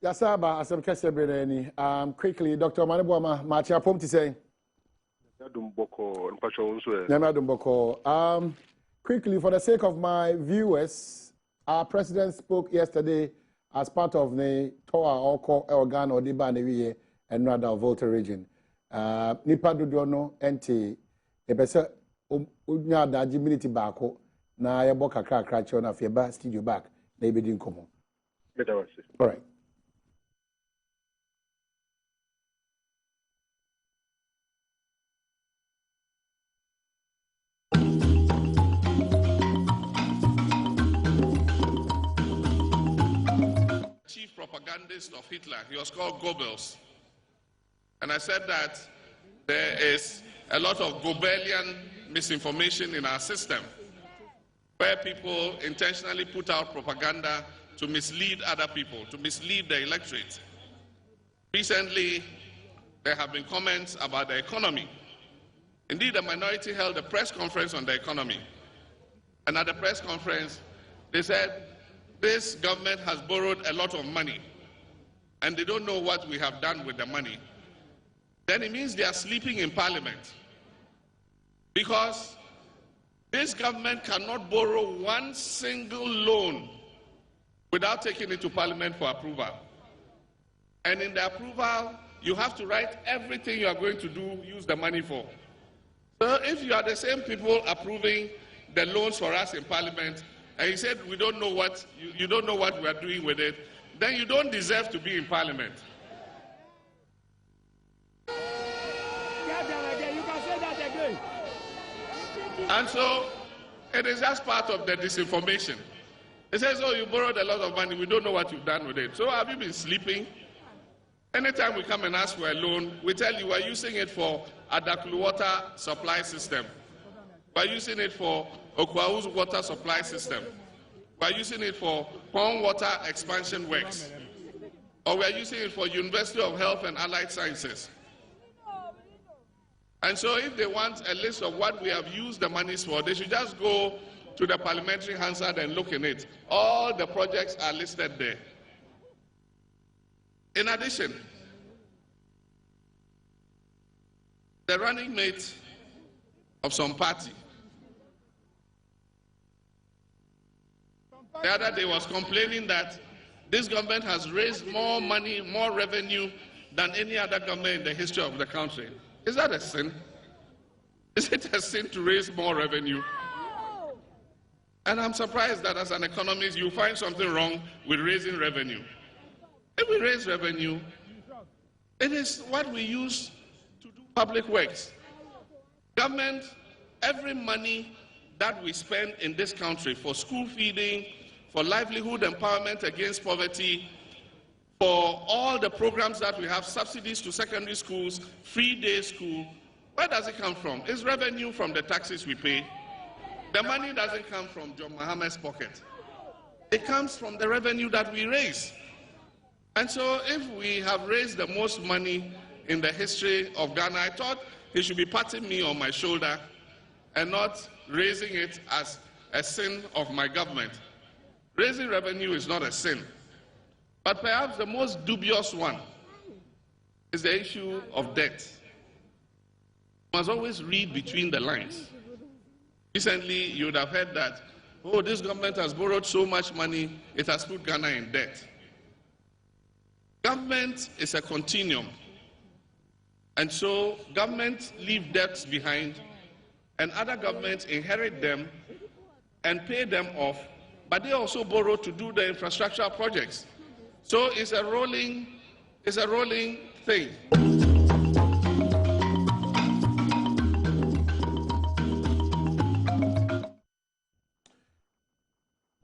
Yasaba, Asem Kesee, quickly, Dr. Badwam, Machi Apom to say. Adom Boko, and Pacho Adom Boko. Quickly, for the sake of my viewers, our president spoke yesterday as part of the Toa Oko Organ or Diba Newie and Rada Volta region. Nipa Dudono, Ente, Ebese, Unya da Jiminity Bako, na Yaboka Crack on a Fieba studio back, maybe didn't come on. All right. Chief propagandist of Hitler. He was called Goebbels. And I said that there is a lot of Goebbelian misinformation in our system, where people intentionally put out propaganda to mislead other people, to mislead the electorate. Recently, there have been comments about the economy. Indeed, the minority held a press conference on the economy. And at the press conference, they said, this government has borrowed a lot of money, and they don't know what we have done with the money. Then it means they are sleeping in Parliament. Because this government cannot borrow one single loan without taking it to Parliament for approval. And in the approval, you have to write everything you are going to do, use the money for. So if you are the same people approving the loans for us in Parliament, and you said we don't know what you don't know what we are doing with it, then you don't deserve to be in Parliament. And so it is just part of the disinformation. It says, oh, you borrowed a lot of money, we don't know what you've done with it. So have you been sleeping? Anytime we come and ask for a loan, we tell you we're using it for Adaklu water supply system. We're using it for Okwau's water supply system. We're using it for Pond water expansion works. Or we're using it for University of Health and Allied Sciences. And so if they want a list of what we have used the monies for, they should just go to the Parliamentary Hansard and look in it. All the projects are listed there. In addition, the running mate of some party the other day was complaining that this government has raised more money, more revenue than any other government in the history of the country. Is that a sin? Is it a sin to raise more revenue? And I'm surprised that as an economist, you find something wrong with raising revenue. If we raise revenue, it is what we use to do public works. Government, every money that we spend in this country for school feeding, for livelihood empowerment against poverty, for all the programs that we have, subsidies to secondary schools, free day school, where does it come from? It's revenue from the taxes we pay. The money doesn't come from John Mohammed's pocket. It comes from the revenue that we raise. And so if we have raised the most money in the history of Ghana, I thought he should be patting me on my shoulder and not raising it as a sin of my government. Raising revenue is not a sin. But perhaps the most dubious one is the issue of debt. You must always read between the lines. Recently, you would have heard that, oh, this government has borrowed so much money, it has put Ghana in debt. Government is a continuum. And so governments leave debts behind, and other governments inherit them and pay them off, but they also borrow to do the infrastructural projects. So it's a rolling thing.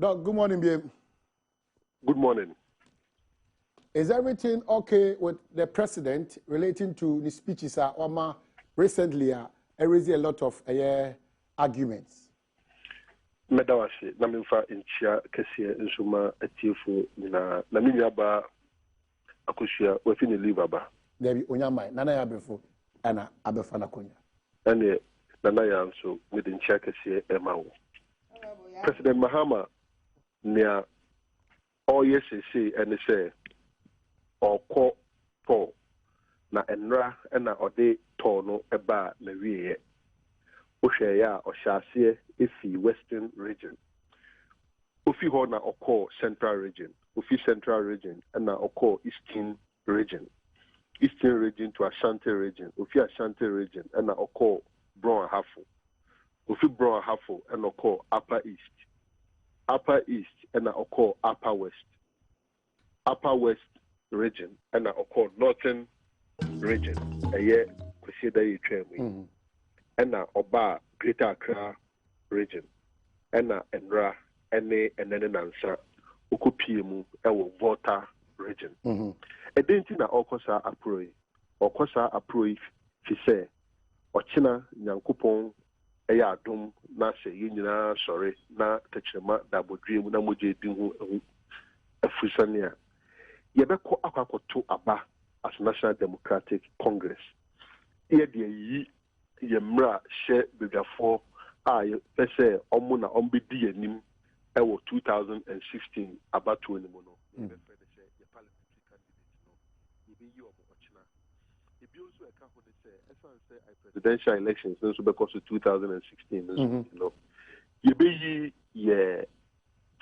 Doc, good morning, babe. Good morning. Is everything okay with the president relating to the speeches recently? Raising a lot of arguments. Medawasi, Naminfa Inchia Kesee Nsuma Atifu na Namiaba Akushia within the Libaba. There be Onyamai, Nana Abefo, Anna Abefana Konya. And Nanayam so within Chia Kesee Emmanuel. President Mahama near all yes say and say ɔkɔ tɔ na enra na ɔde tɔ no ɛba na wie ohwɛ ya ɔhyɛ efi western region ofi hɔ na ɔkɔ central region ofi central region na ɔkɔ eastern region to Ashanti region ofi Ashanti region na ɔkɔ Brown Ahafo ofi Brown Ahafo na ɔkɔ upper east na ɔkɔ upper west region na ɔkɔ northern region ɛyɛ kwesieda yɛ twɛn mu na ɔba Greater Accra region na enra ne enene nansa okopie mu ɛwɔ Volta region ɛdenti na ɔkɔsa aproi fi sɛ ɔkyena nyankopɔn ɛyɛ adom na sɛ yɛn nyinaa sɔre na tɛkyerɛma da abɔdwe mu na mogye di ho afusane a yɛbɛkɔ akɔto aba as National Democratic Congress yɛde yi yɛ mmra hyɛ badwafoɔ a yɛpɛ sɛ ɔmo na ɔmbɛdi yɛnim ɛwɔ 2016 abatoɔ no mu no yɛbɛfrɛ no sɛ yɛ parliamentary candidate no yɛbɛyi ɔmo ɔkyena ebi nso ɛka ho ne sɛ ɛsan sɛ presidential elections nso bɛkɔ so 2016 nso no yɛbɛyi yɛ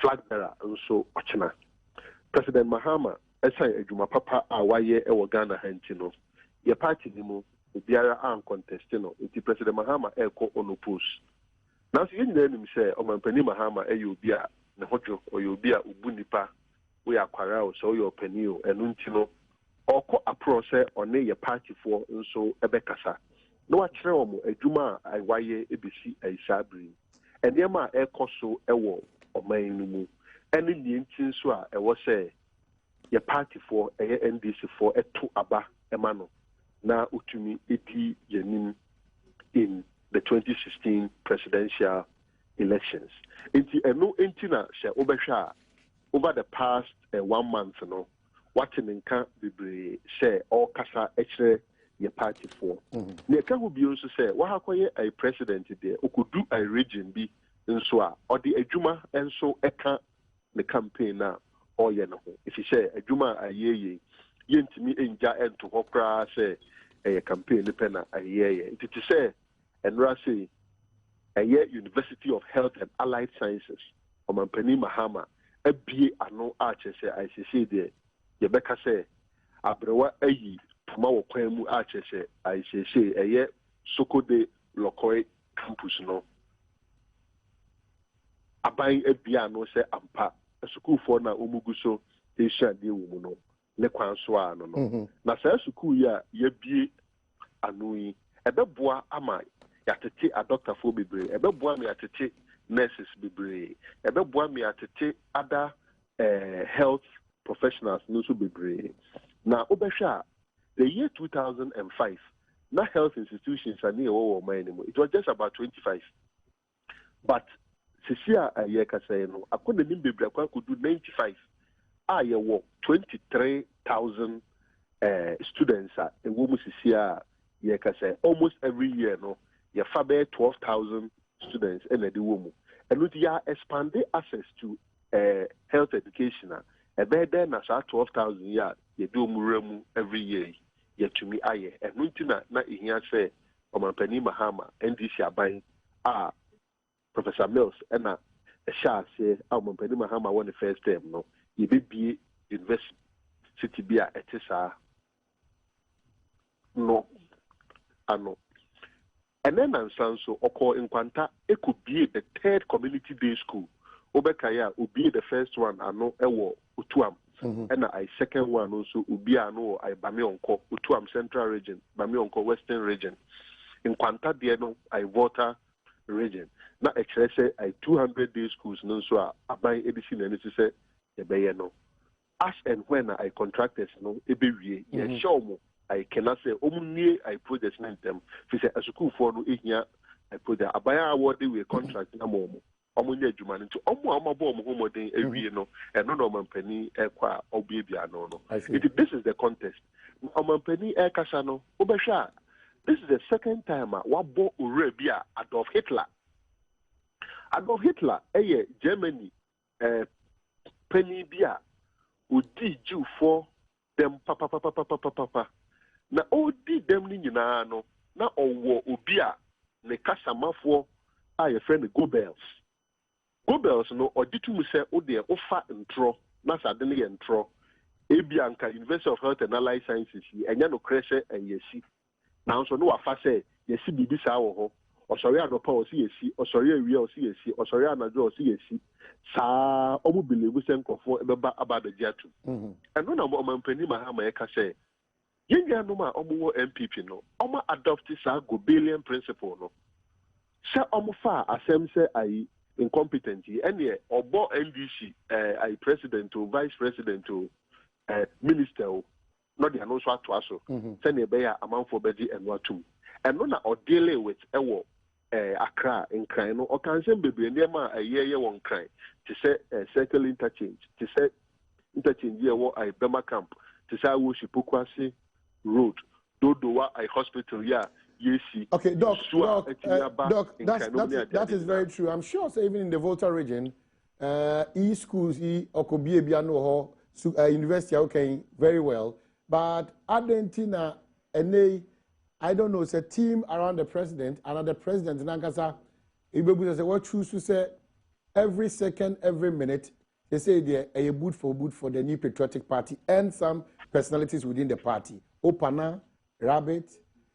flag bearer nso ɔkyena President Mahama ɛsan adwuma papa a wayɛ ɛwɔ Ghana ha nti no yɛ party ni mu obiara an contest no nti President Mahama ɛkɔ onopose nanso yɛn nyinaa nim sɛ ɔmampani Mahama ɛyɛ obi a ne ho dwo ɔyɛ obi a obu nipa woyɛ akwara o sɛ ɔyɛ ɔpani o ɛno nti no ɔkɔ aprɔ sɛ ɔne yɛ partyfoɔ nso ɛbɛkasa na wakyerɛ wɔn adwuma a wayɛ ebesi ayisaabere nneɛma a ɛkɔ so ɛwɔ ɔman no mu ɛne nea nti nso a ɛwɔ sɛ yɛ partyfoɔ ɛyɛ NDC-foɔ ɛto aba ɛma no na utumi edi yɛnim in the 2016 presidential elections. Enti eno enti na sɛ wobɛhwɛ a over the past 1 month no wate ne nka bebree sɛ ɔkasa ɛkyerɛ yɛ partyfoɔ. Na ɛka ho bio nso sɛ wahakɔyɛ a president deɛ okodu a region bi nso a ɔde adwuma nso ɛka ne campaign na ɔyɛ no ho. Efi sɛ adwuma a ayɛyɛ yɛntumi ngya ɛnto hɔ koraa sɛ ɛyɛ campaign ne pɛ na ayɛyɛ. Nti te sɛ ɛnora sɛ ɛyɛ University of Health and Allied Sciences ɔmampani Mahama abie ano akyerɛ sɛ ayɛsɛsɛ deɛ yɛbɛka sɛ abrewa ayi poma wɔ kwan mu akyerɛ sɛ ayɛsɛsɛ ɛyɛ Sokode Lokoi campus no aban abie ano sɛ ampa asukuufoɔ na ɔmugu so ɛhyɛ adeɛ wɔ mu no ne kwan so a no no na saa sukuu yi a yɛbie ano yi ɛbɛboa ama yɛatete adɔktafoɔ bebree ɛbɛboa ma yɛatete nurses bebree ɛbɛboa ma yɛatete other health professionals no nso bebree na wobɛhwɛ a the year 2005 na health institutions a ne yɛwɔ wɔ ɔman no mu it was just about 25 but sisi a yɛkasa yi no akɔnanim bebree akɔdu 95 a yɛwɔ 23,000 students a ɛwɔ mu sisi a yɛkasa almost every year no yɛfa bɛyɛ 12,000 students ɛna ɛde wɔ mu ɛno nti yɛ expand access to health education a ɛbɛyɛ dɛn na saa 12,000 yi a yɛde wɔ mu wura mu every year yɛtumi ayɛ ɛno nti na ɛhia sɛ ɔmampani Mahama NDC aban a Professor Mills ɛna ɛhyɛ aseɛ a ɔmampani Mahama wɔ ne first term no yɛbɛbie university bi a ɛte saa no ano ɛnɛ nansa nso ɔkɔ nkwanta ɛkɔbie the third community day school wobɛkaeɛ a obie the first one ano ɛwɔ Otuam ɛna I second one nso obie ano wɔ Bameonko Otuam Central Region Bameonko Western Region nkwanta deɛ no Volta region na ɛkyerɛ sɛ 200 day schools no nso a aban edisi na ɛne sɛ yɛbɛyɛ no as and when contractors no ɛbɛwie yɛhyɛ ɔmo kena sɛ ɔmo nie project no ntɛm fi sɛ asukuufoɔ no ɛhia project aban a wɔde wie contract na ma ɔmo nyɛ adwuma no nti ɔmo a ɔmabɔ ɔmo ho mmɔden awie no ɛno na ɔmampani ɛkɔ a ɔbuebia ano no nti this is the contest ɔmampani ɛkasa no wobɛhwɛ a this is the second time a wabɔ owura bi a Adolf Hitler ɛyɛ Germany panyin bi a odi Jewfoɔ them papa. Na odi them ni nyina no na owo obi a ne kasamafo a ye friend Gobels. Gobels no oditum se ode ofa ntro na sade ne ye ntro. Ebianka University of Health and Allied Sciences enya no krese yesi. Na so no wafa se yesi bibi sa wo ho. Osori adopa o si yesi, osori awia o si yesi, osori anajo o si yesi. Sa omu believe se nkofo ebeba abadaji atu. Eno na mo mampani mahama ye ka se yenga no ma omu MPP no, omu adopt sa Gobelian principle no. Se omu fa asem se ai incompetency ene obo NDC ai president or vice president or minister no de anonso ato aso se ne be ya amanfo bedi enwa tum eno na o deal with ewo Accra in Kran no o kan sem bebre ne ma ayeye won Kran to say circle interchange to say interchange here wo ai Bema camp to say wo Shipokwase road dodowa ai hospital ya yesi. Okay, Doc, that is very true. I'm sure so even in the Volta region, schools, Okobie Biano, University, okay, very well. But Argentina, I don't know, it's a team around the president, another president, Nankasa, Ibebu say what choose to say every second, every minute, they say they're a boot for the new patriotic party and some personalities within the party. Opana, Rabbit,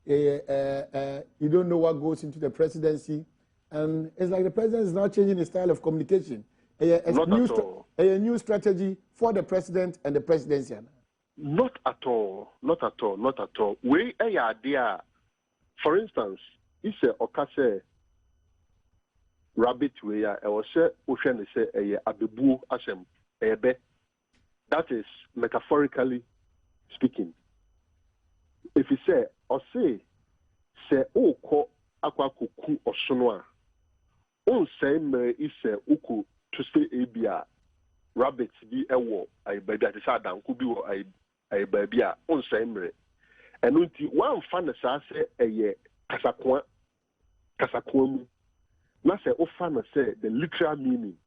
you don't know what goes into the presidency, and it's like the president is now changing his style of communication. A new strategy for the president and the presidency. Not at all. We idea. For instance, it's a okase rabbit way. I was say ocean say a abebu asem ebe. That is metaphorically speaking. If you say or say o ko akwa kuku osono a on say me is uku to say ebia rabbit bi ewo ai baby at say adanku bi wo ai baby a on say mre eno nti wan fa na sa say eye kasakwa mu na say o fa na say the literal meaning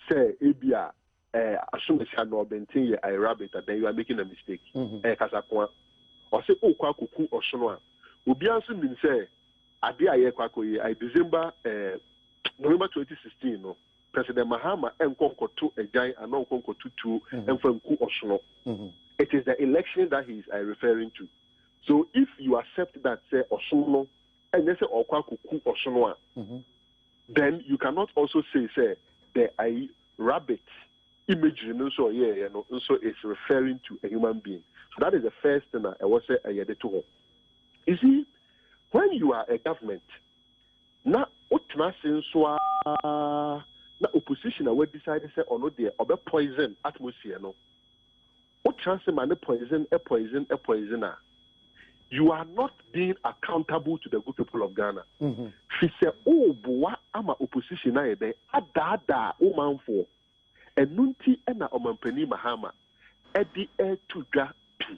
say ebia asumesi no bentin ye ai rabbit, then you are making a mistake. Kasakwa or say o kwa kuku osono a obi anso nim say ade aye kwa koyi ai December November 2016 no President Mahama enkonkoto ejan and enkonkoto tu enfranku osono. It is the election that he is referring to. So if you accept that say osono and say okwa kuku osono then you cannot also say the rabbit imagery no so so is referring to a human being. So that is the first thing I was say to. You see, when you are a government, na utmasin so na opposition we decide say or no there or poison atmosphere no. Utmasin man poison you are not being accountable to the good people of Ghana. She said, oh, boy, I'm opposition na ebe adada o manfo. Enunti ena omampani Mahama edi to dwa pi.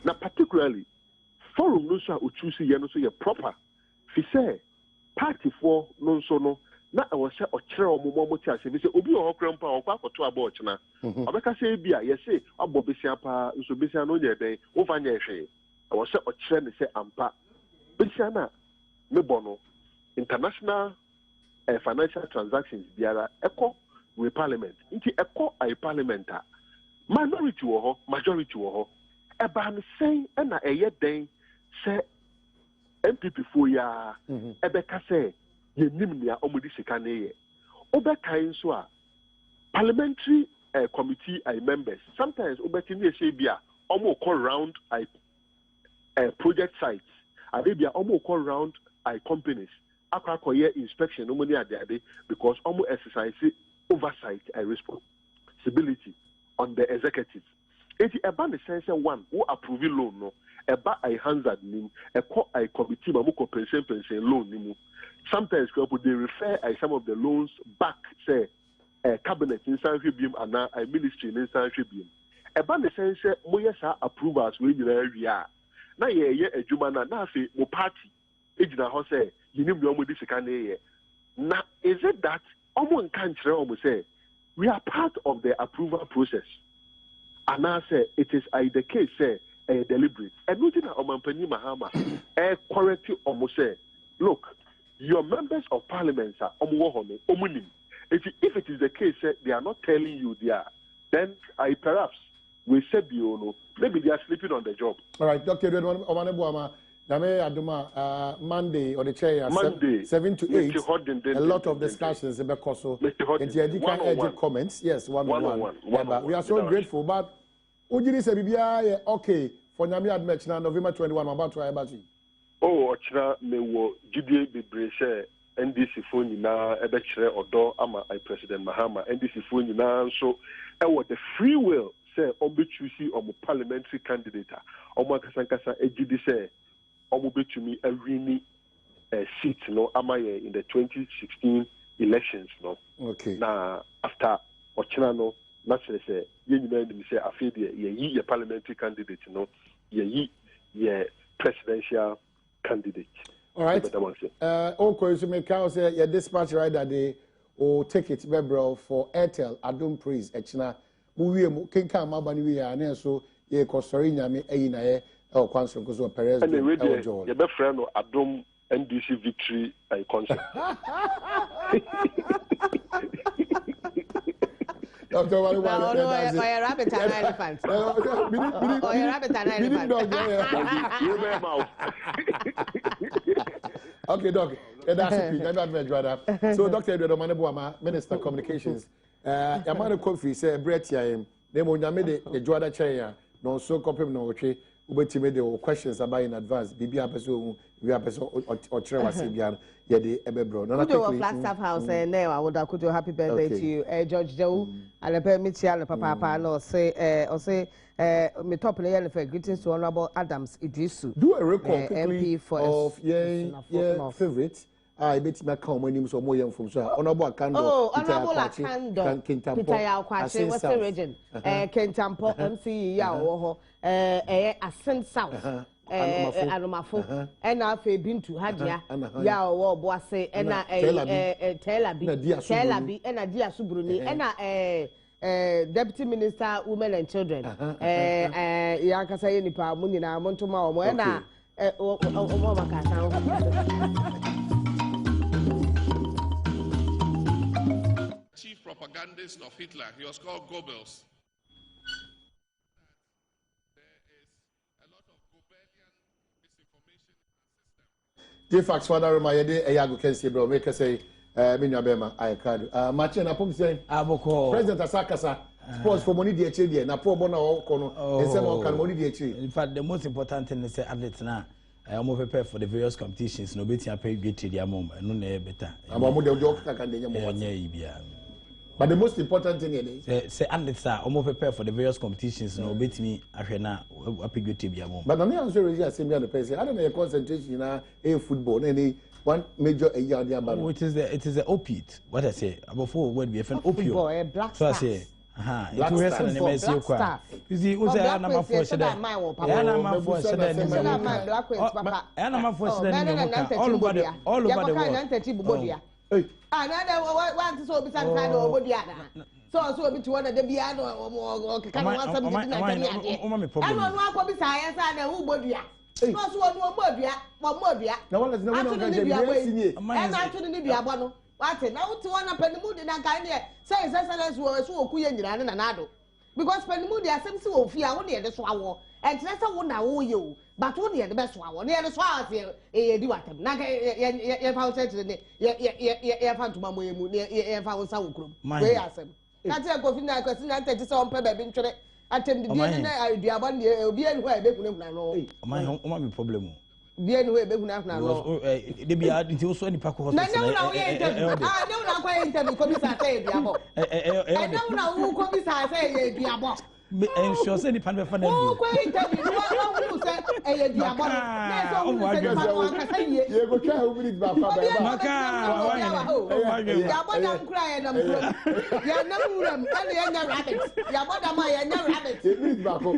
Na particularly forum no so ochusi ye no so ye proper. She said party for no so no na I was say ochire omomo ti ase bi say obi o hokrampa okwa akoto abo ochina. Obeka say bia ye say abo besia pa nso besia no ye den wo fa nya hwe. I was say ochire ne say ampa. Besia na me bono international financial transactions biara eko with parliament. Inti eko ay parliamenta. Minority wo ho, majority wo ho. Eba me say na eye den say MPP fo ya ebeka say ye nim nia omudi sika na ye. Obeka so a parliamentary committee members sometimes obeti ni say bia omo call round project sites. Abia omo call round companies. Akwakoye inspection no money ade because omo exercise oversight and responsibility on the executives. It about the sense one who approve loan no about a hazard nim a committee mamuko pension loan nimu. Sometimes they refer some of the loans back say a cabinet inside tribune and a ministry inside tribune. About the sense moyesa approvals we are na ye ejuma na say mo party ejina ho say yinim yo mo di sika na ye. Na is it that we are part of the approval process. and I say it is the case say deliberate. And nothing na Omampani Mahama correct almost say, look, your members of parliament are omunim. If it is the case they are not telling you they are, then I perhaps we said maybe they are sleeping on the job. All right, Dr. Omanebuama, Adoma, Monday or the chair, Monday 7 to 8. A lot of discussions about Koso. And comments, yes, one. But we are so grateful. But Ujiri said, okay, for Nami Admech now, November 21, I'm about to try about you. Oh, Ochina me wo GDA Bibreshe, NDC phone na Ebechere Odo ama President Mahama, NDC phone na so the free will say obechusi omo parliamentary candidate, omo kasankasa ejidi say omo betumi awini seat no amaye in the 2016 elections no. Okay. Na after Ochina no naturally say yenina ndimi say afede ye parliamentary candidate no ye presidential candidate. All right. Okay, so make out say your dispatch rider they or ticket bebro for Airtel Adom Praise Echina. We can come up and we are so ye kosori nyame eyi na ye e kwanso koso Perez and the your best friend Adom NDC victory concert. Dr. Wale a rabbit and elephant. Or a rabbit and elephant. Okay, Doc. That's it. So, Dr. Edward Omanebuama, Minister of Communications, Yamano Kofi said, Brett Yam, they will Yamede, the Joada Chair, no so copy no okay, Ubetimede questions about in advance, Bibi Apeso, we are or Trevor Sibian, Yedi Ebebro. No, I Flagstaff House, and now I would have could do happy birthday to you, George Joe, and a permit you, Papa, or say, me top player for greetings to Honorable Adams Idrisu. Do a record MP for of your favorite. I bet my common so more young from so Honorable Akando. Oh, Honorable Akando. Kintampo, what's the region? Kintampo, MC Yao, Ascent South. Anomafo and I have been to Hadia, Yao, Boise, and Telabi, and a dear Subruni, and a Deputy Minister, Women and Children. Yakasa Nipa, Munina, Montuma, Moena, Chief propagandist of Hitler, he was called Goebbels. The facts for that reminder, Ayago can say, bro, make us say, Minyabema, I can't. Machin, I put saying, Aboko, President Asakasa, sports for money, dear children, na poor bona or Kono, and some can money, dear children. In fact, the most important thing is athletes now. I am prepared for the various competitions, no better pay good to their mom, and no better. I'm a model joke, but the most important thing is, say, athletes are almost prepared for the various competitions, no better me, Arena, a pay good to their mom. But I'm not sure it's the same person. I don't know concentration in football, any one major year, which is it is the opiate. What I say, before when we have an opiate, black so I say. Black star. You see, who's the animal for said that? Animal for said that. Animal for said that. All over the world. Another one so be some kind of body. So be to one of the piano or can want something. I don't want to be science and who body. Not one body, one body. No one is no one and actually be a one. What now to one up in the mood in a kind of says excellence was so queen and another. Because when the mood is some so fear only the swallow, and that's a one now you, but only the best one, near the swallow here, do at them. Like if I said to the found to Mamma, if I was some group. My Asem. That's a coffee now, because I take this on paper, been to attend the idea one year, will be anywhere they couldn't know. My problem. Bien way back now. They be until so any pack of hospital. I don't know why interview commissar say Diabo. I don't know who commissar say Diabo. And sure say the pan for them. Who interview who say Diabo. You go try who believe Papa. Diabo crying them. Ya no room, and the other rabbits. Yabada my and rabbits. It means Bako.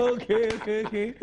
Okay.